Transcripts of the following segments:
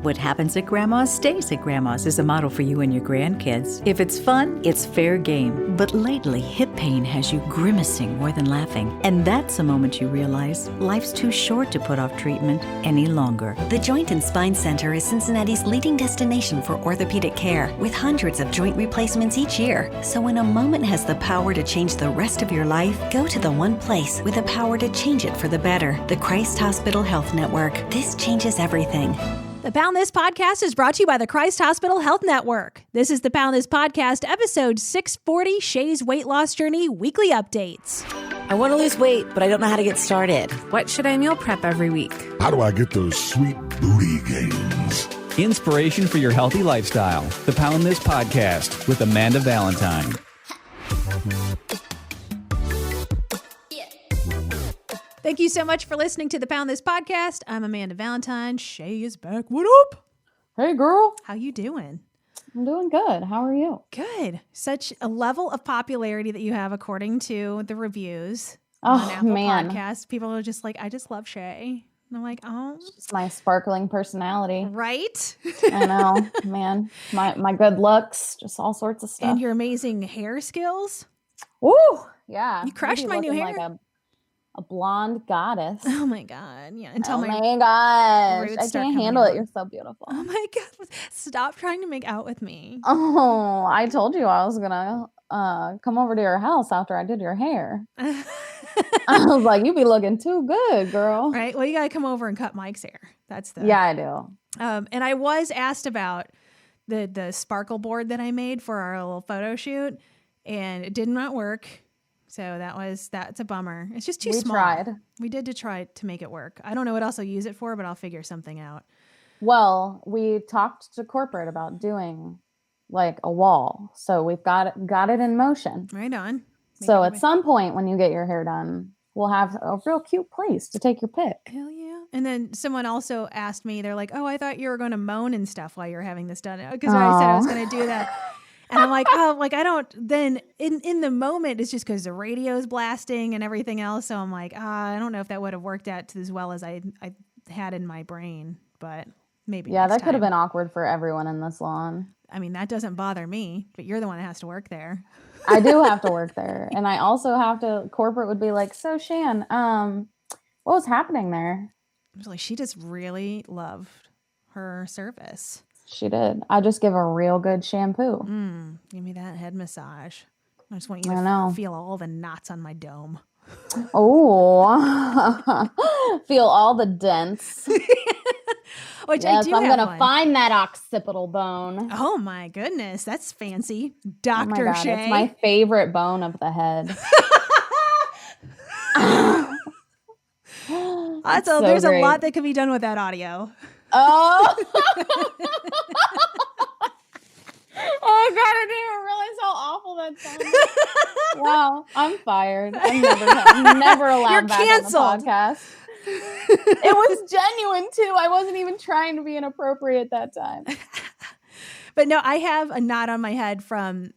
What happens at Grandma's stays at Grandma's is a model for you and your grandkids. If it's fun, it's fair game. But lately, hip pain has you grimacing more than laughing. And that's a moment you realize life's too short to put off treatment any longer. The Joint and Spine Center is Cincinnati's leading destination for orthopedic care, with hundreds of joint replacements each year. So when a moment has the power to change the rest of your life, go to the one place with the power to change it for the better. The Christ Hospital Health Network. This changes everything. The Pound This Podcast is brought to you by the Christ Hospital Health Network. This is the Pound This Podcast, episode 640, Shay's Weight Loss Journey Weekly Updates. I want to lose weight, but I don't know how to get started. What should I meal prep every week? How do I get those sweet booty gains? Inspiration for your healthy lifestyle. The Pound This Podcast with Amanda Valentine. Thank you so much for listening to the Pound This Podcast. I'm Amanda Valentine. Shay is back. What up? Hey, girl. How you doing? I'm doing good. How are you? Good. Such a level of popularity that you have according to the reviews Oh, on Apple man. Podcasts. People are just like, I just love Shay. And I'm like, oh. It's my sparkling personality. Right? I know, man. My good looks, just all sorts of stuff. And your amazing hair skills. Woo! Yeah. You crushed Maybe my new looking hair. Like a blonde goddess. Oh my God. Yeah. Until Oh my my gosh. roots I start can't coming handle out. it. You're so beautiful. Oh my God. Stop trying to make out with me. Oh, I told you I was going to come over to your house after I did your hair. I was like, you be looking too good, girl. Right. Well, you got to come over and cut Mike's hair. That's the. Yeah, I do. And I was asked about the sparkle board that I made for our little photo shoot, and it did not work. So that's a bummer. It's just too We small. tried. We did to try to make it work. I don't know what else I'll use it for, but I'll figure something out. Well, we talked to corporate about doing like a wall. So we've got it in motion. Right on. So at some point when you get your hair done, we'll have a real cute place to take your pic. Hell yeah. And then someone also asked me, they're like, oh, I thought you were going to moan and stuff while you were having this done. Because I said I was going to do that. And I'm like, oh, like I don't, then in the moment, it's just because the radio's blasting and everything else. So I'm like, I don't know if that would have worked out as well as I had in my brain, but maybe. Yeah, next that could have time. been awkward for everyone in the salon. I mean, that doesn't bother me, but you're the one that has to work there. I do have to work there. And I also have to, corporate would be like, so Shan, what was happening there? I was like, she just really loved her service. She did. I just give a real good shampoo. Give me that head massage. I just want you I to know. feel all the knots on my dome. Oh, feel all the dents. Which I Yes, do I'm have going to one. find that occipital bone. Oh my goodness, that's fancy. Oh my Dr. God, Shay. it's my favorite bone of the head. There's great. a lot that could be done with that audio. Oh. Oh God, I didn't even realize how awful that sounded. Wow, I'm fired. I'm never allowed You're back canceled. on the podcast. It was genuine too. I wasn't even trying to be inappropriate that time. But no, I have a knot on my head from,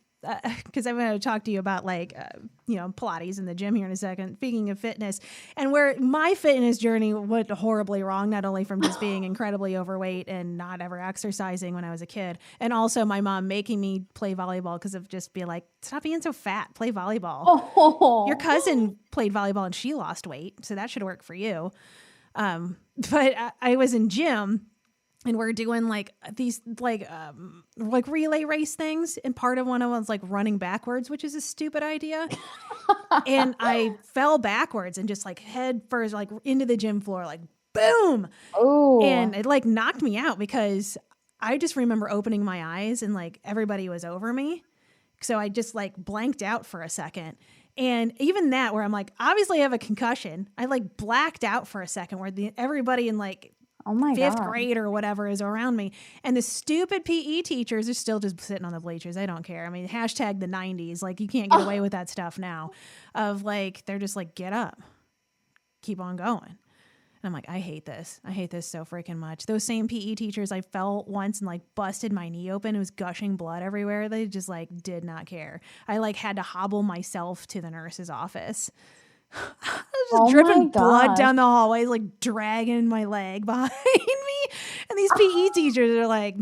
because I'm going to talk to you about Pilates in the gym here in a second. Speaking of fitness, and where my fitness journey went horribly wrong, not only from just being incredibly overweight and not ever exercising when I was a kid, and also my mom making me play volleyball because of just being like, stop being so fat, play volleyball. Oh. Your cousin played volleyball and she lost weight, so that should work for you. But I was in gym. And we're doing like these like relay race things. And part of one of them was like running backwards, which is a stupid idea. And I fell backwards and just like head first, like into the gym floor, like boom. Oh. And it like knocked me out because I just remember opening my eyes and like everybody was over me. So I just like blanked out for a second. And even that where I'm like, obviously I have a concussion. I like blacked out for a second where everybody in like, Oh my fifth God. grade or whatever is around me. And the stupid PE teachers are still just sitting on the bleachers. I don't care. I mean, hashtag the 90s. Like, you can't get away with that stuff now. Of like, they're just like, get up. Keep on going. And I'm like, I hate this. I hate this so freaking much. Those same PE teachers, I fell once and like busted my knee open. It was gushing blood everywhere. They just like did not care. I like had to hobble myself to the nurse's office. Just dripping blood down the hallways, like dragging my leg behind me. And these PE teachers are like,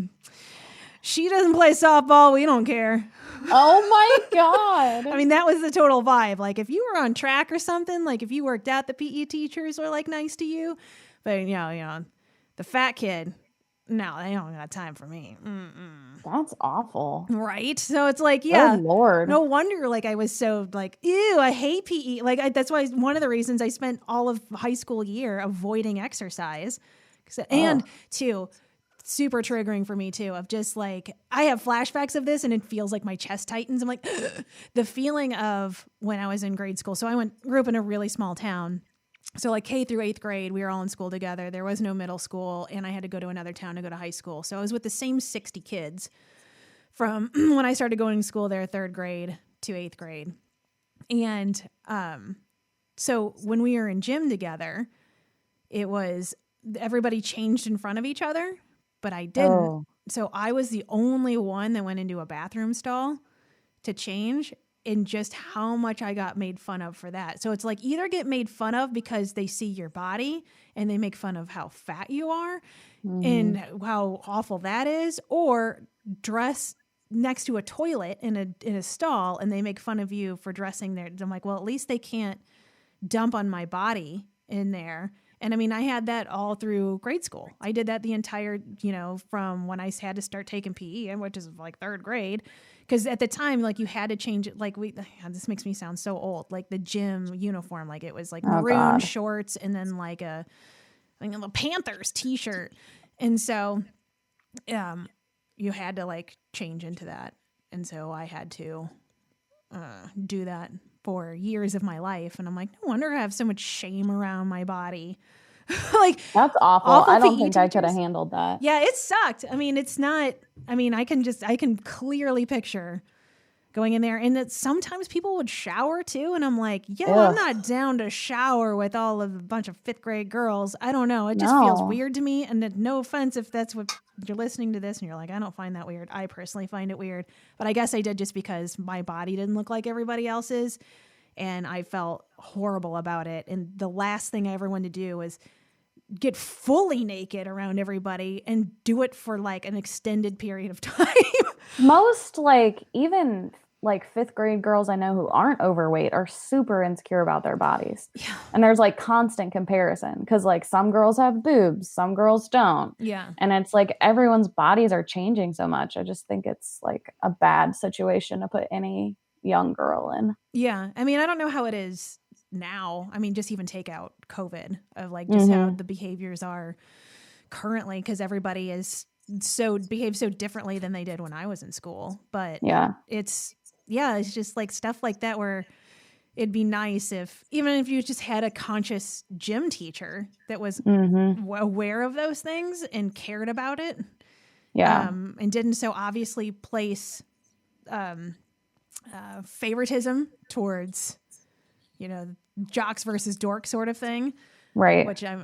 she doesn't play softball. We don't care. Oh my God. I mean, that was the total vibe. Like if you were on track or something, like if you worked out, the PE teachers were like nice to you. But you know, the fat kid, no, they don't got time for me. That's awful. Right. So it's like, yeah, oh, Lord. No wonder like I was so like, ew, I hate PE. Like that's why one of the reasons I spent all of high school year avoiding exercise. And two, super triggering for me too, of just like, I have flashbacks of this and it feels like my chest tightens. I'm like, the feeling of when I was in grade school. So I grew up in a really small town. So like K through 8th grade, we were all in school together. There was no middle school and I had to go to another town to go to high school. So I was with the same 60 kids from when I started going to school there, 3rd grade to 8th grade. And so when we were in gym together, it was everybody changed in front of each other, but I didn't. Oh. So I was the only one that went into a bathroom stall to change. And just how much I got made fun of for that. So it's like either get made fun of because they see your body and they make fun of how fat you are and how awful that is, or dress next to a toilet in a stall and they make fun of you for dressing there. I'm like, well, at least they can't dump on my body in there. And I mean, I had that all through grade school. I did that the entire, from when I had to start taking PE, which is like 3rd grade. Because at the time, like you had to change it. Like this makes me sound so old. Like the gym uniform, like it was like maroon shorts and then like a Panthers t-shirt. And so, you had to like change into that. And so I had to do that for years of my life. And I'm like, no wonder I have so much shame around my body. Like that's awful. I don't think I could have handled that. Yeah, it sucked. I mean, it's not, I can clearly picture going in there and that sometimes people would shower too. And I'm like, I'm not down to shower with all of a bunch of 5th grade girls. I don't know. It just feels weird to me. And no offense if that's what you're listening to this and you're like, I don't find that weird. I personally find it weird, but I guess I did just because my body didn't look like everybody else's. And I felt horrible about it. And the last thing I ever wanted to do was get fully naked around everybody and do it for like an extended period of time. Most even 5th grade girls I know who aren't overweight are super insecure about their bodies. Yeah. And there's like constant comparison because like some girls have boobs, some girls don't. Yeah. And it's like everyone's bodies are changing so much. I just think it's like a bad situation to put any young girl in. Yeah. I mean, I don't know how it is now. I mean, just even take out COVID of like just how the behaviors are currently because everybody is behaves so differently than they did when I was in school. But it's just like stuff like that where it'd be nice even if you just had a conscious gym teacher that was aware of those things and cared about it. Yeah. And didn't so obviously place favoritism towards jocks versus dork sort of thing, right? Which I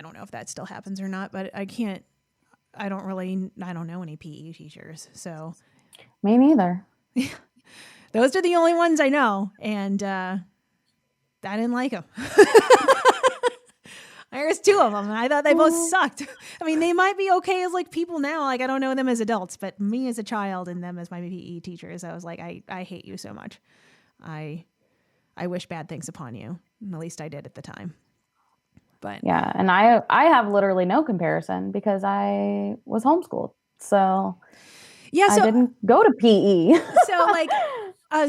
don't know if that still happens or not, but I don't know any PE teachers, so me neither. Those are the only ones I know, and I didn't like them. There's 2 of them, and I thought they both sucked. I mean, they might be okay as like people now. Like I don't know them as adults, but me as a child and them as my PE teachers, I was like, I hate you so much. I wish bad things upon you. At least I did at the time. But yeah, and I have literally no comparison because I was homeschooled. So yeah, I didn't go to PE. So like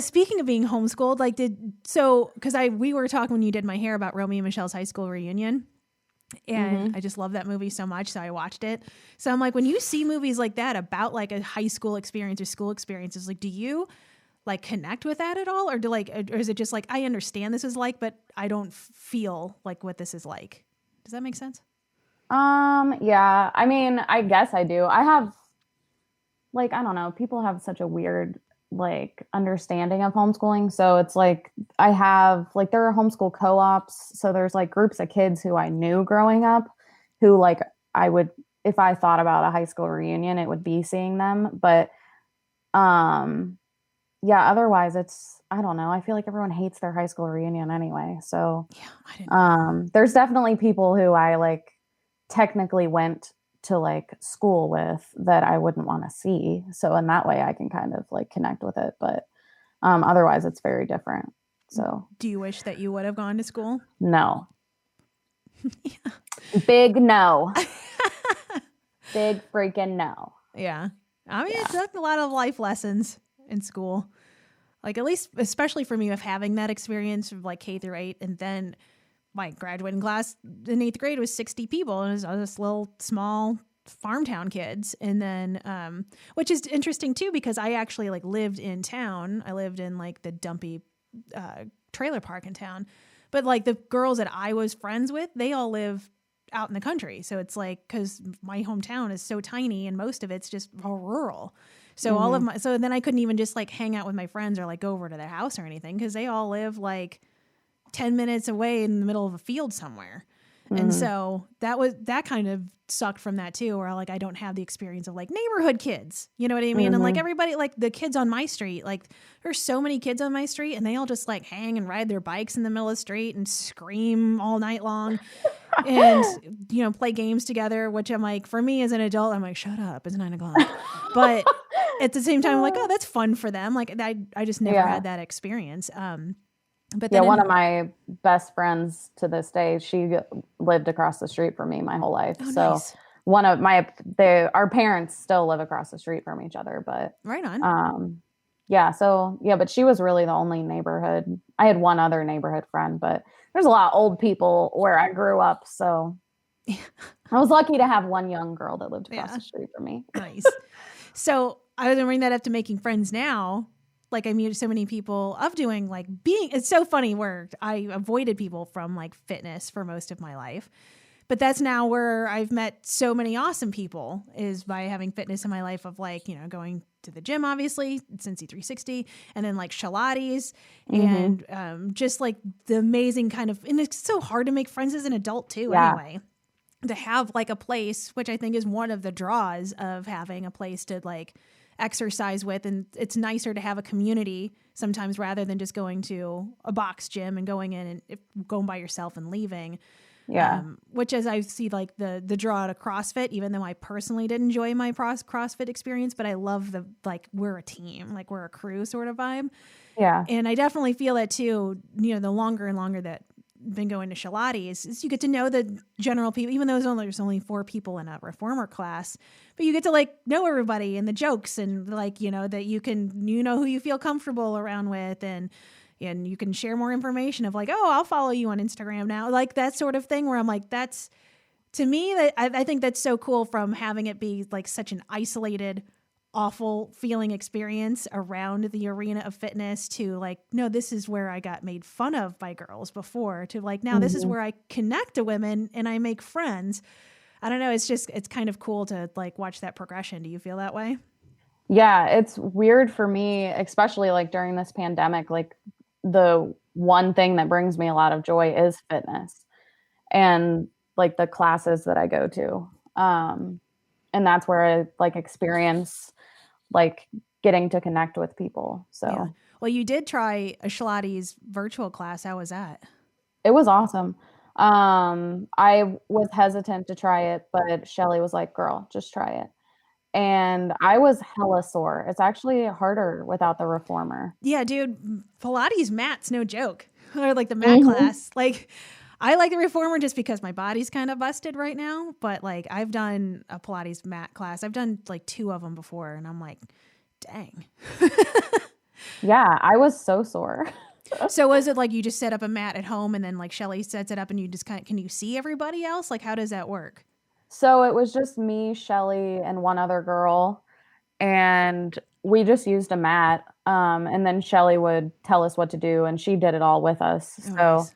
speaking of being homeschooled, like because we were talking when you did my hair about Romeo and Michelle's high school reunion. And I just love that movie so much. So I watched it. So I'm like, when you see movies like that about like a high school experience or school experiences, like, do you like connect with that at all? Or or is it just like, I understand this is like, but I don't feel like what this is like. Does that make sense? Yeah. I mean, I guess I do. I have like, I don't know, people have such a weird like understanding of homeschooling. So it's like, I have like, there are homeschool co-ops. So there's like groups of kids who I knew growing up who like, I would, if I thought about a high school reunion, it would be seeing them. But, yeah, otherwise it's I don't know. I feel like everyone hates their high school reunion anyway. So Yeah, I didn't know. there's definitely people who I like technically went to like school with that I wouldn't want to see. So in that way I can kind of like connect with it. But otherwise it's very different. So Do you wish that you would have gone to school? no. Big no. Big freaking no. Yeah. I mean, it's a lot of life lessons in school. Like, at least, especially for me, of having that experience of like K through 8. And then my graduating class in 8th grade was 60 people. And it was all just little small farm town kids. And then, which is interesting too, because I actually like lived in town. I lived in like the dumpy trailer park in town. But like the girls that I was friends with, they all live out in the country. So it's like, because my hometown is so tiny and most of it's just all rural. So all of so then I couldn't even just like hang out with my friends or like go over to their house or anything, because they all live like 10 minutes away in the middle of a field somewhere. And so that kind of sucked from that too, where like I don't have the experience of like neighborhood kids, you know what I mean? And like everybody, like the kids on my street, like there's so many kids on my street and they all just like hang and ride their bikes in the middle of the street and scream all night long and, you know, play games together, which I'm like, for me as an adult, I'm like, shut up, it's 9:00. But at the same time, I'm like, oh, that's fun for them. Like I just never had that experience. But then one of my best friends to this day, she lived across the street from me my whole life. So nice. one of our parents still live across the street from each other, but right on. But she was really the only neighborhood. I had one other neighborhood friend, but there's a lot of old people where I grew up. So I was lucky to have one young girl that lived across the street from me. Nice. So I was going to bring that up to making friends now. Like I meet so many people of doing like it's so funny where I avoided people from like fitness for most of my life. But that's now where I've met so many awesome people, is by having fitness in my life, of like, you know, going to the gym, obviously, Cincy 360, and then like Pilates and just like the amazing kind of, and it's so hard to make friends as an adult too, anyway, to have like a place, which I think is one of the draws of having a place to like exercise with. And it's nicer to have a community sometimes rather than just going to a box gym and going in and going by yourself and leaving. Which, as I see like the draw to CrossFit, even though I personally did enjoy my CrossFit experience, but I love the, like, we're a team, like we're a crew sort of vibe. Yeah. And I definitely feel that too, you know, the longer and longer that I've been going to Pilates is you get to know the general people, even though there's only 4 people in a reformer class, but you get to like know everybody and the jokes and like, you know, that you can, you know, who you feel comfortable around with, and you can share more information of like, oh, I'll follow you on Instagram now. Like that sort of thing where I'm like, that's, to me, that I think that's so cool, from having it be like such an isolated, awful feeling experience around the arena of fitness, to like, no, this is where I got made fun of by girls before, to like, now this is where I connect to women and I make friends. I don't know. It's kind of cool to like watch that progression. Do you feel that way? Yeah, it's weird for me, especially like during this pandemic. Like the one thing that brings me a lot of joy is fitness and like the classes that I go to. And that's where I like experience like getting to connect with people. So, yeah. Well, you did try a Pilates virtual class. How was that? It was awesome. I was hesitant to try it, but Shelly was like, girl, just try it. And I was hella sore. It's actually harder without the reformer. Yeah, dude, Pilates mat's no joke. Or like the mat class. Like, I like the reformer just because my body's kind of busted right now. But like, I've done a Pilates mat class. I've done like 2 of them before, and I'm like, dang. Yeah, I was so sore. So was it like you just set up a mat at home and then like Shelly sets it up and you just can you see everybody else? Like, how does that work? So it was just me, Shelly, and one other girl, and we just used a mat. And then Shelly would tell us what to do, and she did it all with us. Oh, so nice.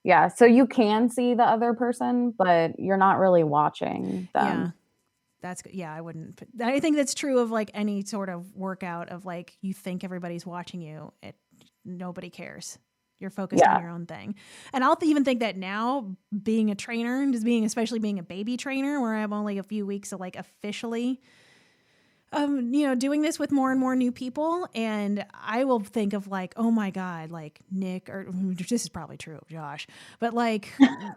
Yeah, so you can see the other person, but you're not really watching them. Yeah. That's good. Yeah, I wouldn't. I think that's true of like any sort of workout of like, you think everybody's watching you. Nobody cares. You're focused on your own thing. And I'll even think that now, being a trainer, especially being a baby trainer, where I have only a few weeks of like officially doing this with more and more new people, and I will think of like, oh my God, like Nick, or this is probably true of Josh, but like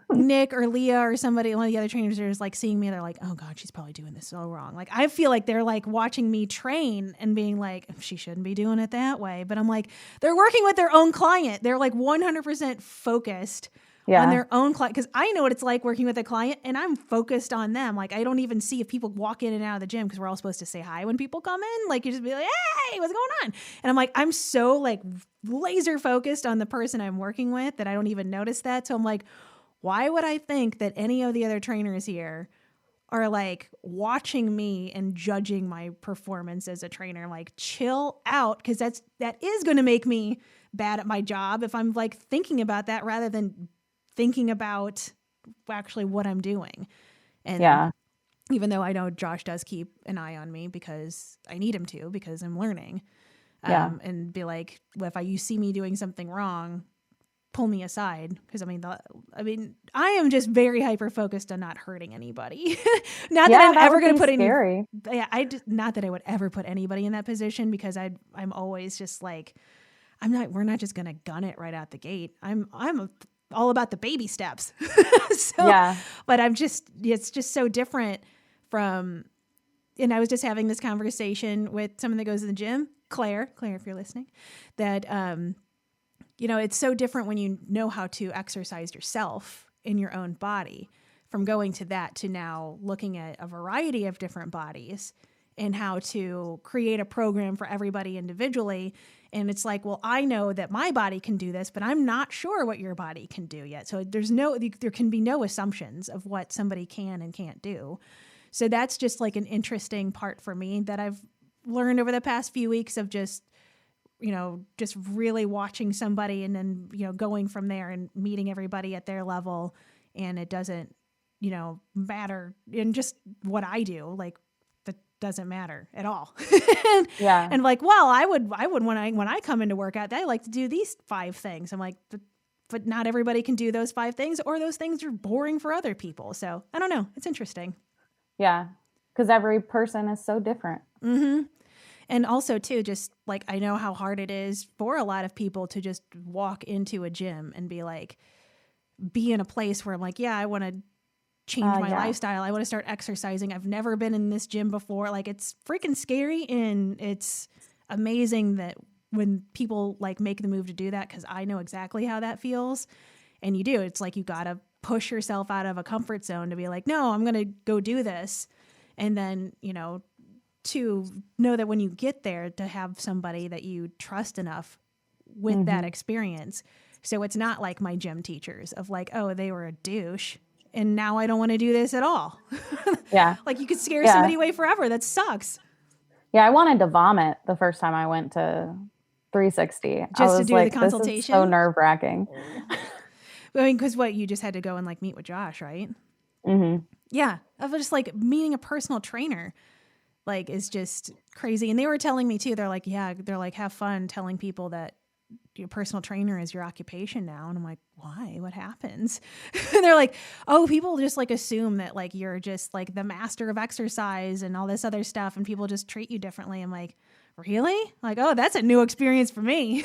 Nick or Leah or somebody, one of the other trainers is like seeing me, they're like, oh God, she's probably doing this so wrong. Like, I feel like they're like watching me train and being like, she shouldn't be doing it that way. But I'm like, they're working with their own client. They're like 100% focused on their own client, because I know what it's like working with a client, and I'm focused on them. Like, I don't even see if people walk in and out of the gym, because we're all supposed to say hi when people come in. Like, you just be like, hey, what's going on? And I'm like, I'm so like laser focused on the person I'm working with that I don't even notice that. So I'm like, why would I think that any of the other trainers here are like watching me and judging my performance as a trainer? Like, chill out, because that is going to make me bad at my job if I'm like thinking about that rather than thinking about actually what I'm doing. And even though I know Josh does keep an eye on me because I need him to, because I'm learning, and be like, well, if you see me doing something wrong, pull me aside. Because I am just very hyper focused on not hurting anybody. Not that I'm ever going to put any. Yeah, not that I would ever put anybody in that position, because I'm always just like, we're not just going to gun it right out the gate. I'm all about the baby steps. But it's just so different from, and I was just having this conversation with someone that goes to the gym, Claire, if you're listening, that, it's so different when you know how to exercise yourself in your own body, from going to that to now looking at a variety of different bodies and how to create a program for everybody individually. And it's like, well, I know that my body can do this, but I'm not sure what your body can do yet. So there can be no assumptions of what somebody can and can't do. So that's just like an interesting part for me that I've learned over the past few weeks of just really watching somebody and then, going from there and meeting everybody at their level. And it doesn't, matter in just what I do. Like, doesn't matter at all. And like, well, I would when I come into workout, I like to do these 5 things. I'm like, but not everybody can do those 5 things, or those things are boring for other people. So I don't know. It's interesting. Yeah. Because every person is so different. Mm-hmm. And also too, just like, I know how hard it is for a lot of people to just walk into a gym and be in a place where I'm like, yeah, I want to change my lifestyle. I want to start exercising. I've never been in this gym before. Like, it's freaking scary, and it's amazing that when people like make the move to do that, because I know exactly how that feels. And you do. It's like you got to push yourself out of a comfort zone to be like, no, I'm going to go do this. And then, to know that when you get there, to have somebody that you trust enough with that experience. So it's not like my gym teachers of like, oh, they were a douche, and now I don't want to do this at all. Yeah. Like, you could scare somebody away forever. That sucks. Yeah, I wanted to vomit the first time I went to 360. Just to do the consultation? This is so nerve-wracking. I mean, because you just had to go and like meet with Josh, right? Mm-hmm. Yeah. Of just like meeting a personal trainer, like, is just crazy. And they were telling me too, they're like, have fun telling people that your personal trainer is your occupation now. And I'm like, why? What happens? And they're like, oh, people just like assume that like you're just like the master of exercise and all this other stuff, and people just treat you differently. I'm like, really? Like, oh, that's a new experience for me.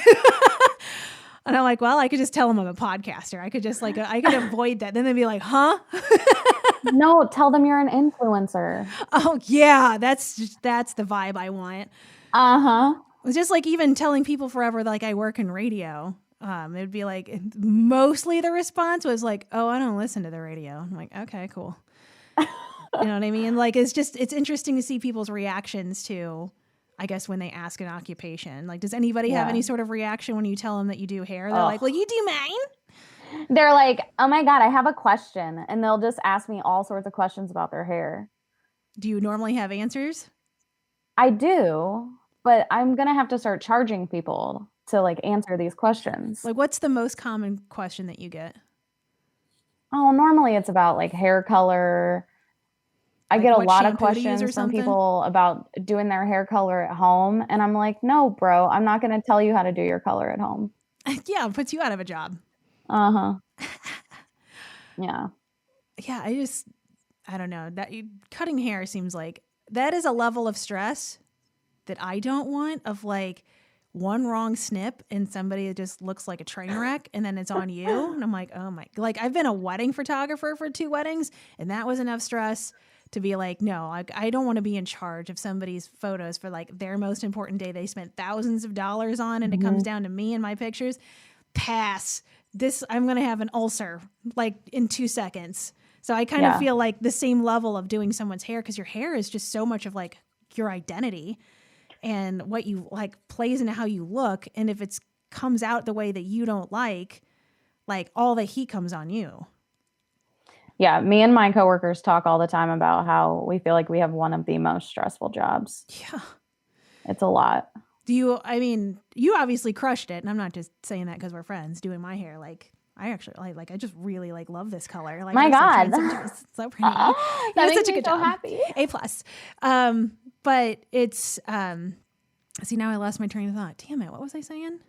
And I'm like, well, I could just tell them I'm a podcaster. I could just like, I could avoid that. Then they'd be like, huh? No, tell them you're an influencer. Oh yeah. That's the vibe I want. Uh-huh. It's just like even telling people forever, like I work in radio. It'd be like, mostly the response was like, oh, I don't listen to the radio. I'm like, okay, cool. You know what I mean? Like, it's interesting to see people's reactions to, I guess, when they ask an occupation. Like, does anybody have any sort of reaction when you tell them that you do hair? They're like, well, you do mine? They're like, oh my God, I have a question. And they'll just ask me all sorts of questions about their hair. Do you normally have answers? I do, but I'm going to have to start charging people to like answer these questions. Like, what's the most common question that you get? Oh, normally it's about like hair color. I get a lot of questions from people about doing their hair color at home. And I'm like, no, bro, I'm not going to tell you how to do your color at home. Yeah, it puts you out of a job. Uh-huh. Yeah. Yeah, I don't know. Cutting hair seems like that is a level of stress that I don't want of like one wrong snip and somebody that just looks like a train wreck and then it's on you. And I'm like, oh my, like I've been a wedding photographer for 2 weddings and that was enough stress to be like, no, I don't want to be in charge of somebody's photos for like their most important day they spent thousands of dollars on and it comes down to me and my pictures. Pass. This, I'm going to have an ulcer like in 2 seconds. So I kind of feel like the same level of doing someone's hair because your hair is just so much of like your identity and what you like plays into how you look. And if it's comes out the way that you don't like all the heat comes on you. Yeah, me and my coworkers talk all the time about how we feel like we have one of the most stressful jobs. Yeah. It's a lot. You obviously crushed it. And I'm not just saying that because we're friends doing my hair. Like, I actually like I just really like love this color. Like, my God. It's so pretty. That was makes such a me good so job. happy. A+. But it's, see, now I lost my train of thought. Damn it. What was I saying?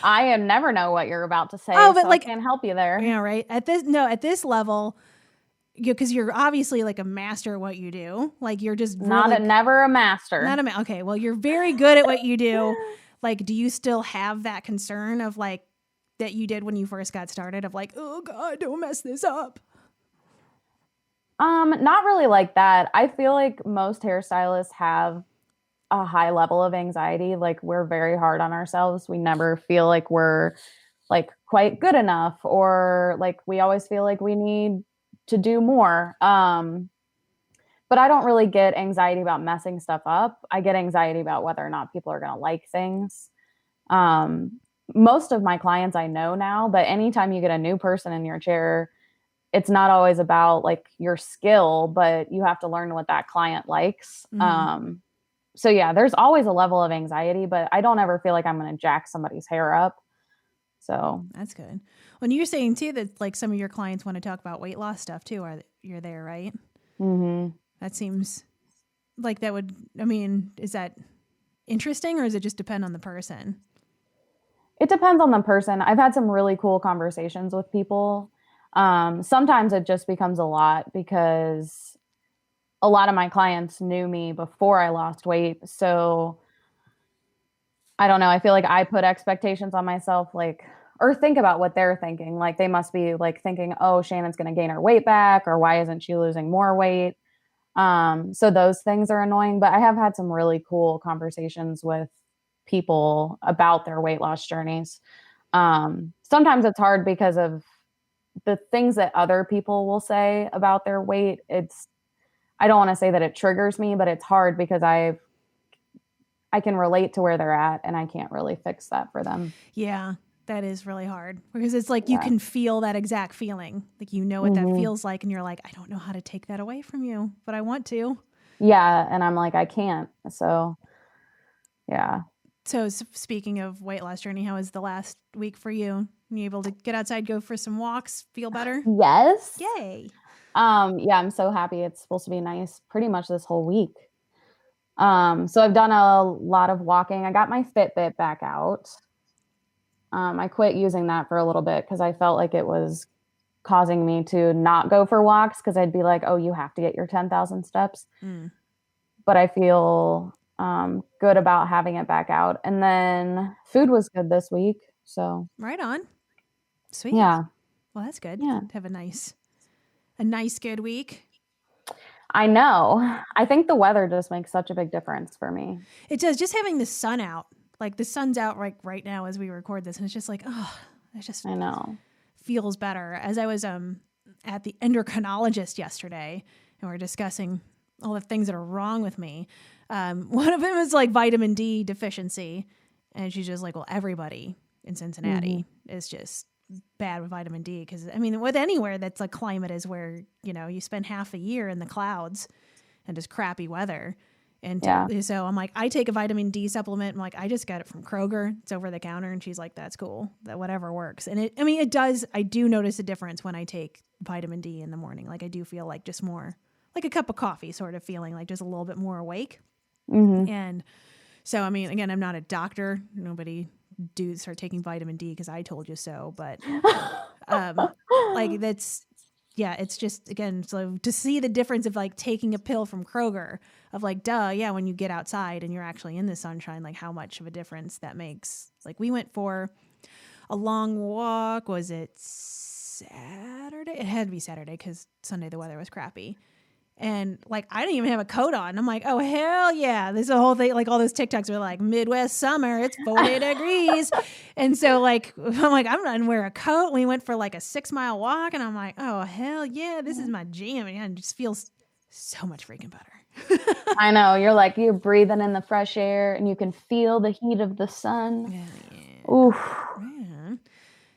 I never know what you're about to say. Oh, but so like, I can't help you there. Yeah, right. At this level, because you're obviously like a master at what you do. Like you're just never a master. Okay, well, you're very good at what you do. Like, do you still have that concern of like that you did when you first got started of like, oh God, don't mess this up? Not really like that. I feel like most hairstylists have a high level of anxiety. Like we're very hard on ourselves. We never feel like we're like quite good enough or like we always feel like we need to do more. But I don't really get anxiety about messing stuff up. I get anxiety about whether or not people are going to like things. Most of my clients I know now, but anytime you get a new person in your chair, it's not always about like your skill, but you have to learn what that client likes. So yeah, there's always a level of anxiety, but I don't ever feel like I'm going to jack somebody's hair up. So that's good. When you're saying too that like some of your clients want to talk about weight loss stuff too, you're there, right? Mm-hmm. That seems like that would. I mean, is that interesting or does it just depend on the person? It depends on the person. I've had some really cool conversations with people. Sometimes it just becomes a lot because a lot of my clients knew me before I lost weight. So I don't know. I feel like I put expectations on myself, like, or think about what they're thinking. Like they must be like thinking, oh, Shannon's going to gain her weight back, or why isn't she losing more weight? So those things are annoying, but I have had some really cool conversations with people about their weight loss journeys. Sometimes it's hard because of the things that other people will say about their weight. I don't want to say that it triggers me, but it's hard because I can relate to where they're at and I can't really fix that for them. Yeah, that is really hard because it's like you can feel that exact feeling. Like you know what that feels like and you're like, I don't know how to take that away from you, but I want to. Yeah, and I'm like, I can't. So, yeah. So speaking of weight loss journey, how was the last week for you? You able to get outside, go for some walks, feel better? Yes. Yay. Yeah, I'm so happy. It's supposed to be nice pretty much this whole week. So I've done a lot of walking. I got my Fitbit back out. I quit using that for a little bit because I felt like it was causing me to not go for walks because I'd be like, oh, you have to get your 10,000 steps. But I feel good about having it back out. And then food was good this week. So right on. Sweet. Yeah. Well, that's good. Yeah. Have a nice, good week. I know. I think the weather just makes such a big difference for me. It does. Just having the sun out. Like the sun's out right now as we record this. And it's just like, I know. Feels better. As I was at the endocrinologist yesterday and we're discussing all the things that are wrong with me. One of them is like vitamin D deficiency. And she's just like, well, everybody in Cincinnati is just bad with vitamin D. Because, I mean, with anywhere that's a climate is where, you spend half a year in the clouds and just crappy weather. And so I'm like, I take a vitamin D supplement. I'm like, I just got it from Kroger. It's over the counter. And she's like, that's cool. That whatever works. And it does. I do notice a difference when I take vitamin D in the morning. Like I do feel like just more like a cup of coffee sort of feeling like just a little bit more awake. And so, I mean, again, I'm not a doctor. Nobody start taking vitamin D because I told you so. But like that's, yeah, it's just, again, so to see the difference of like taking a pill from Kroger of like, duh, yeah, when you get outside and you're actually in the sunshine, like how much of a difference that makes. Like we went for a long walk. Was it Saturday? It had to be Saturday because Sunday the weather was crappy. And like, I didn't even have a coat on. I'm like, oh, hell yeah. There's a whole thing. Like all those TikToks were like Midwest summer, it's 40 degrees. And so like, I'm like, I'm not going to wear a coat. We went for like a 6-mile walk and I'm like, oh, hell yeah, this is my jam. And it just feels so much freaking better. I know. You're like, you're breathing in the fresh air and you can feel the heat of the sun. Yeah. Oof.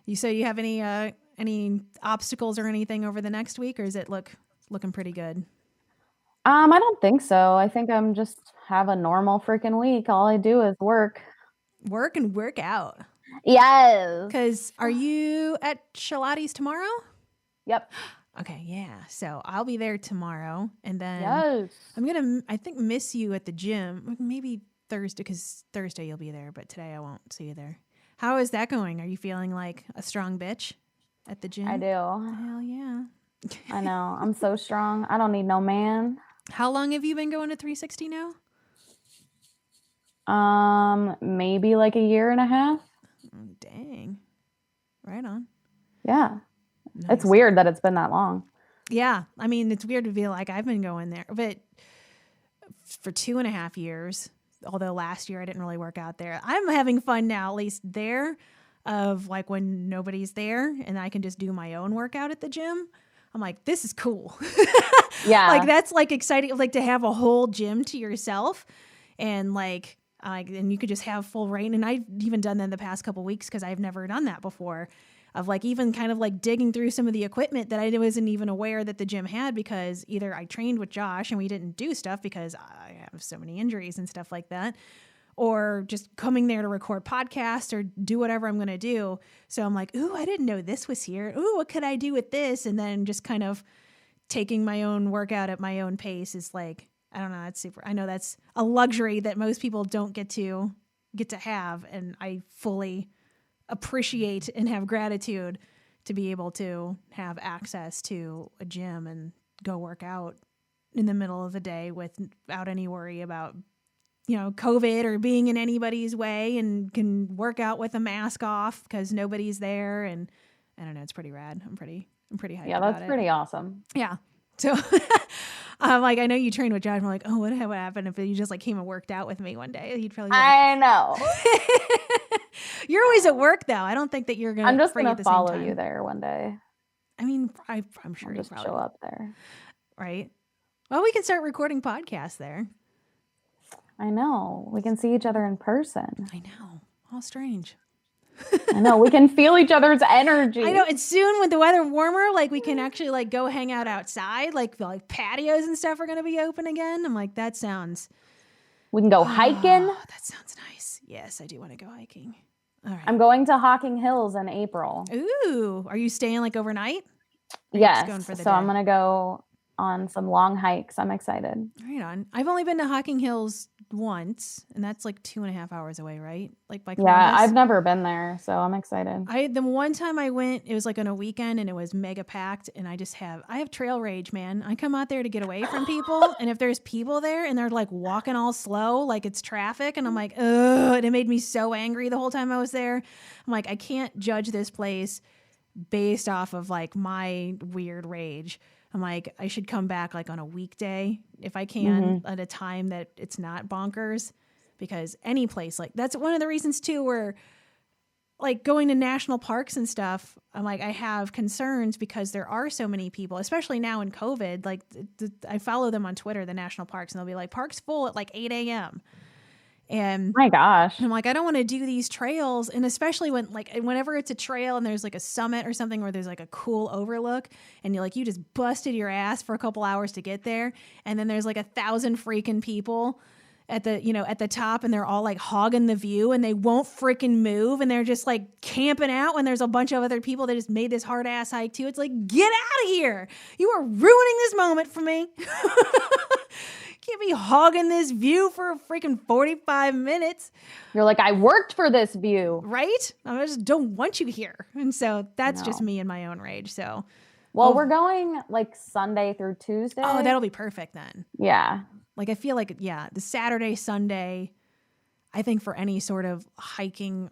Yeah. You have any obstacles or anything over the next week, or is it looking pretty good? I don't think so. I think I'm just have a normal freaking week. All I do is work. Work and work out. Yes. Because are you at Shalati's tomorrow? Yep. Okay, yeah. So I'll be there tomorrow, and then Yes. I'm gonna, I think, miss you at the gym. Maybe Thursday, because Thursday you'll be there, but today I won't see you there. How is that going? Are you feeling like a strong bitch at the gym? I do. Hell yeah. I know. I'm so strong. I don't need no man. How long have you been going to 360 now? Maybe like a year and a half. Dang. Right on. Yeah. Nice. It's weird that it's been that long. Yeah. I mean, it's weird to feel like I've been going there, but for 2.5 years, although last year I didn't really work out there, I'm having fun now, at least there, of like when nobody's there and I can just do my own workout at the gym. I'm like, this is cool. Yeah. Like that's like exciting, like to have a whole gym to yourself and like, and you could just have full reign. And I've even done that in the past couple weeks because I've never done that before, of like even kind of like digging through some of the equipment that I wasn't even aware that the gym had, because either I trained with Josh and we didn't do stuff because I have so many injuries and stuff like that, or just coming there to record podcasts or do whatever I'm going to do. So I'm like, ooh, I didn't know this was here. Ooh, what could I do with this? And then just kind of taking my own workout at my own pace is like, I don't know. That's super. I know that's a luxury that most people don't get to have. And I fully appreciate and have gratitude to be able to have access to a gym and go work out in the middle of the day without any worry about, COVID or being in anybody's way, and can work out with a mask off because nobody's there. And I don't know, it's pretty rad. I'm pretty hyped. Yeah, that's pretty awesome. Yeah. So like, I know you trained with Josh. I'm like, oh, what would happen if you just like came and worked out with me one day? You'd probably be like, I know. You're always at work though. I don't think that you're going to. I'm just going to follow you there one day. I mean, I'm sure I'll you just probably show up there. Right. Well, we can start recording podcasts there. I know. We can see each other in person. I know. How strange. I know. We can feel each other's energy. I know. And soon with the weather warmer, like we can actually like go hang out outside. Like patios and stuff are going to be open again. I'm like, that sounds. We can go hiking. Oh, that sounds nice. Yes, I do want to go hiking. All right. I'm going to Hocking Hills in April. Ooh. Are you staying like overnight? Yes. So day? I'm going to go on some long hikes. I'm excited. Right on. I've only been to Hocking Hills once, and that's like 2.5 hours away, right? Like by Columbus. Yeah, I've never been there, so I'm excited. The one time I went, it was like on a weekend and it was mega packed, and I have trail rage, man. I come out there to get away from people, and if there's people there and they're like walking all slow, like it's traffic, and I'm like, ugh, and it made me so angry the whole time I was there. I'm like, I can't judge this place based off of like my weird rage. I'm like, I should come back like on a weekday if I can, at a time that it's not bonkers, because any place like that's one of the reasons too, where like going to national parks and stuff, I'm like, I have concerns because there are so many people, especially now in COVID. Like I follow them on Twitter, the national parks, and they'll be like, parks full at like 8 a.m. And my gosh, I'm like, I don't want to do these trails. And especially whenever it's a trail and there's like a summit or something where there's like a cool overlook and you just busted your ass for a couple hours to get there. And then there's like 1,000 freaking people at the top, and they're all like hogging the view and they won't freaking move. And they're just like camping out when there's a bunch of other people that just made this hard ass hike too. It's like, get out of here. You are ruining this moment for me. Can't be hogging this view for a freaking 45 minutes. You're like, I worked for this view. Right? I just don't want you here. And so that's just me and my own rage. So Well, we're going like Sunday through Tuesday. Oh, that'll be perfect then. Yeah. Like, I feel like, the Saturday, Sunday, I think for any sort of hiking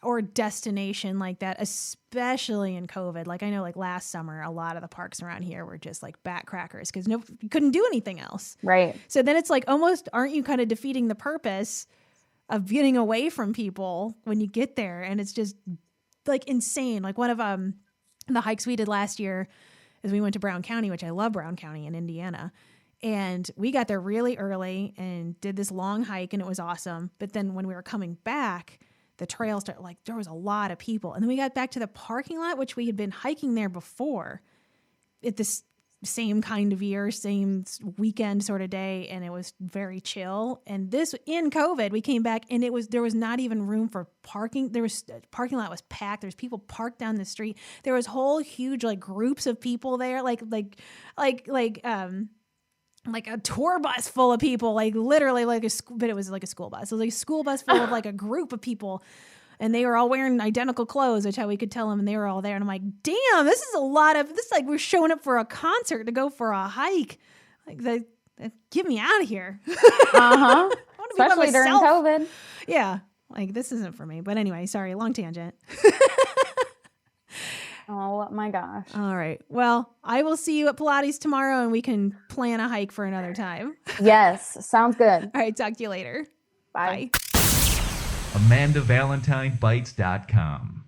or destination like that, especially in COVID. Like, I know like last summer, a lot of the parks around here were just like backcrackers because you couldn't do anything else. Right. So then it's like, almost, aren't you kind of defeating the purpose of getting away from people when you get there? And it's just like insane. Like, one of the hikes we did last year is we went to Brown County, which I love Brown County in Indiana. And we got there really early and did this long hike, and it was awesome. But then when we were coming back, the trail started, like, there was a lot of people. And then we got back to the parking lot, which we had been hiking there before at this same kind of year, same weekend sort of day. And it was very chill. And this, in COVID, we came back and there was not even room for parking. Parking lot was packed. There's people parked down the street. There was whole huge, like, groups of people there, like a tour bus full of people, like literally but it was like a school bus. It was like a school bus full of like a group of people, and they were all wearing identical clothes, which how we could tell them, and they were all there. And I'm like, damn, this is like we're showing up for a concert to go for a hike. Like, get me out of here. Uh-huh. Especially during COVID. Yeah. Like, this isn't for me. But anyway, sorry, long tangent. Oh my gosh. All right. Well, I will see you at Pilates tomorrow, and we can plan a hike for another time. Yes. Sounds good. All right. Talk to you later. Bye. Bye. AmandaValentineBites.com